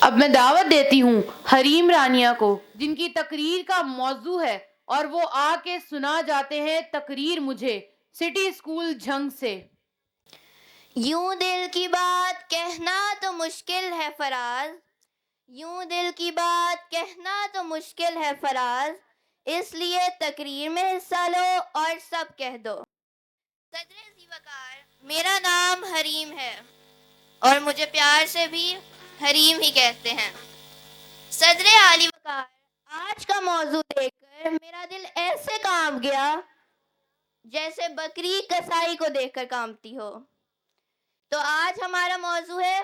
اب میں دعوت دیتی ہوں حریم رانیہ کو، جن کی تقریر کا موضوع ہے اور وہ آ کے سنا جاتے ہیں تقریر مجھے سٹی اسکول جھنگ سے۔ یوں دل کی بات کہنا تو مشکل ہے فراز، یوں دل کی بات کہنا تو مشکل ہے فراز، اس لیے تقریر میں حصہ لو اور سب کہہ دو۔ صدر ذی وقار، میرا نام حریم ہے اور مجھے پیار سے بھی حریم ہی کہتے ہیں۔ صدر عالی وقار، آج کا موضوع دیکھ کر میرا دل ایسے کانپ گیا جیسے بکری کسائی کو دیکھ کر کانپتی ہو۔ تو آج ہمارا موضوع ہے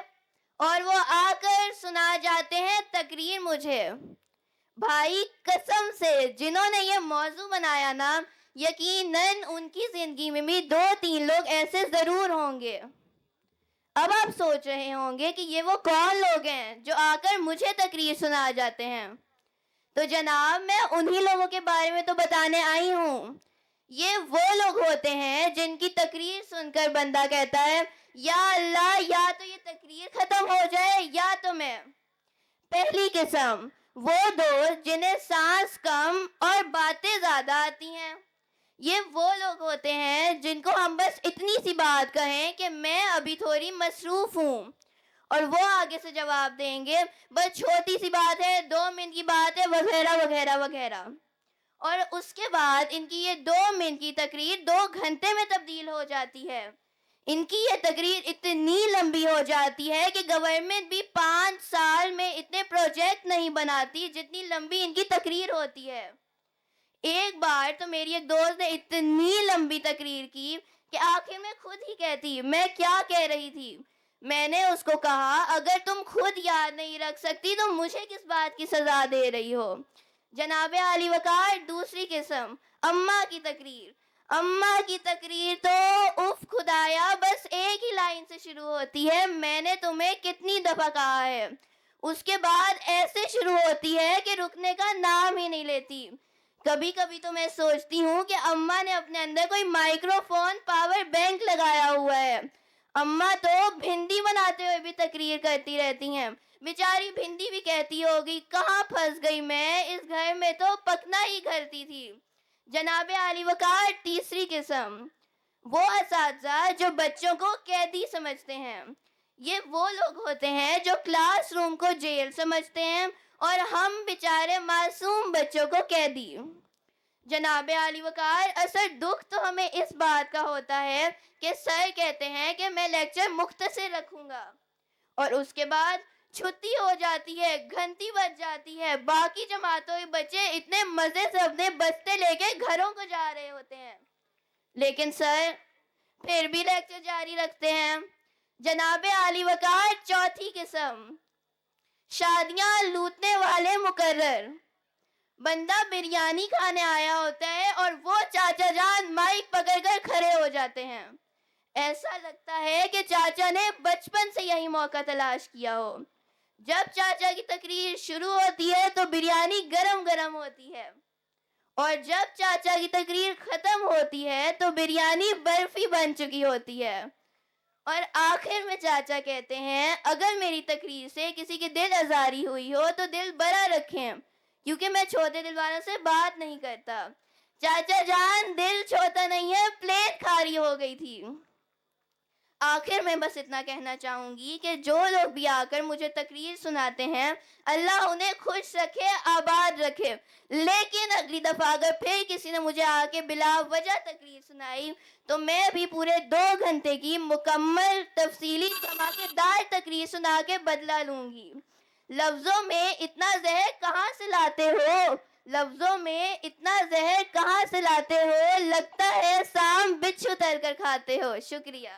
اور وہ آ کر سنا جاتے ہیں تقریر مجھے۔ بھائی قسم سے جنہوں نے یہ موضوع بنایا نا، یقیناً ان کی زندگی میں بھی 2-3 لوگ ایسے ضرور ہوں گے۔ اب آپ سوچ رہے ہوں گے کہ یہ وہ کون لوگ ہیں جو آ کر مجھے تقریر سنا جاتے ہیں۔ تو جناب میں انہی لوگوں کے بارے میں تو بتانے آئی ہوں۔ یہ وہ لوگ ہوتے ہیں جن کی تقریر سن کر بندہ کہتا ہے یا اللہ، یا تو یہ تقریر ختم ہو جائے یا تو میں۔ پہلی قسم، وہ دوست جنہیں سانس کم اور باتیں زیادہ آتی ہیں۔ یہ وہ لوگ ہوتے ہیں جن کو ہم بس اتنی سی بات کہیں کہ میں ابھی تھوڑی مصروف ہوں، اور وہ آگے سے جواب دیں گے بس چھوٹی سی بات ہے، 2 منٹ کی بات ہے، وغیرہ وغیرہ وغیرہ۔ اور اس کے بعد ان کی یہ 2 منٹ کی تقریر 2 گھنٹے میں تبدیل ہو جاتی ہے۔ ان کی یہ تقریر اتنی لمبی ہو جاتی ہے کہ گورنمنٹ بھی 5 سال میں اتنے پروجیکٹ نہیں بناتی جتنی لمبی ان کی تقریر ہوتی ہے۔ ایک بار تو میری ایک دوست نے اتنی لمبی تقریر کی کہ آخر میں خود ہی کہتی میں کیا کہہ رہی تھی۔ میں نے اس کو کہا اگر تم خود یاد نہیں رکھ سکتی تو مجھے کس بات کی سزا دے رہی ہو۔ جناب عالی وقار، دوسری قسم، اماں کی تقریر۔ اماں کی تقریر تو اف خدایا بس ایک ہی لائن سے شروع ہوتی ہے، میں نے تمہیں کتنی دفعہ کہا ہے۔ اس کے بعد ایسے شروع ہوتی ہے کہ رکنے کا نام ہی نہیں لیتی۔ کبھی کبھی تو میں سوچتی ہوں کہ اماں نے اپنے اندر کوئی مائکرو فون پاور بینک لگایا ہوا ہے۔ اماں تو بھنڈی بناتے ہوئے بھی تقریر کرتی رہتی ہیں۔ بیچاری بھنڈی بھی کہتی ہوگی کہاں پھنس گئی میں، اس گھر میں تو پکنا ہی کرتی تھی۔ جناب عالی وقار، تیسری قسم، وہ اساتذہ جو بچوں کو قیدی سمجھتے ہیں۔ یہ وہ لوگ ہوتے ہیں جو کلاس روم کو جیل سمجھتے ہیں اور ہم بیچارے معصوم بچوں کو قیدی۔ جناب عالی وقار، اصل دکھ تو ہمیں اس بات کا ہوتا ہے کہ سر کہتے ہیں کہ میں لیکچر مختصر رکھوں گا، اور اس کے بعد چھٹی ہو جاتی ہے، گھنٹی بج جاتی ہے، باقی جماعتوں کے بچے اتنے مزے سے اپنے بستے لے کے گھروں کو جا رہے ہوتے ہیں، لیکن سر پھر بھی لیکچر جاری رکھتے ہیں۔ جناب عالی وقار، چوتھی قسم، شادیاں لوٹنے والے مقرر۔ بندہ بریانی کھانے آیا ہوتا ہے اور وہ چاچا جان مائک پکڑ کر کھڑے ہو جاتے ہیں۔ ایسا لگتا ہے کہ چاچا نے بچپن سے یہی موقع تلاش کیا ہو۔ جب چاچا کی تقریر شروع ہوتی ہے تو بریانی گرم گرم ہوتی ہے، اور جب چاچا کی تقریر ختم ہوتی ہے تو بریانی برفی بن چکی ہوتی ہے۔ اور آخر میں چاچا کہتے ہیں اگر میری تقریر سے کسی کی دل آزاری ہوئی ہو تو دل بڑا رکھیں، کیونکہ میں چھوٹے دل والوں سے بات نہیں کرتا۔ چاچا جان دل چھوٹا نہیں ہے، پلیٹ کھاری ہو گئی تھی۔ آخر میں بس اتنا کہنا چاہوں گی کہ جو لوگ بھی آ کر مجھے تقریر سناتے ہیں اللہ انہیں خوش رکھے، آباد رکھے، لیکن اگلی دفعہ اگر پھر کسی نے مجھے آ کے بلا وجہ تقریر سنائی تو میں بھی پورے 2 گھنٹے کی مکمل تفصیلی دھماکے دار تقریر سنا کے بدلہ لوں گی۔ لفظوں میں اتنا زہر کہاں سے لاتے ہو، لفظوں میں اتنا زہر کہاں سے لاتے ہو، لگتا ہے سام بچھو تل کر کھاتے ہو۔ شکریہ۔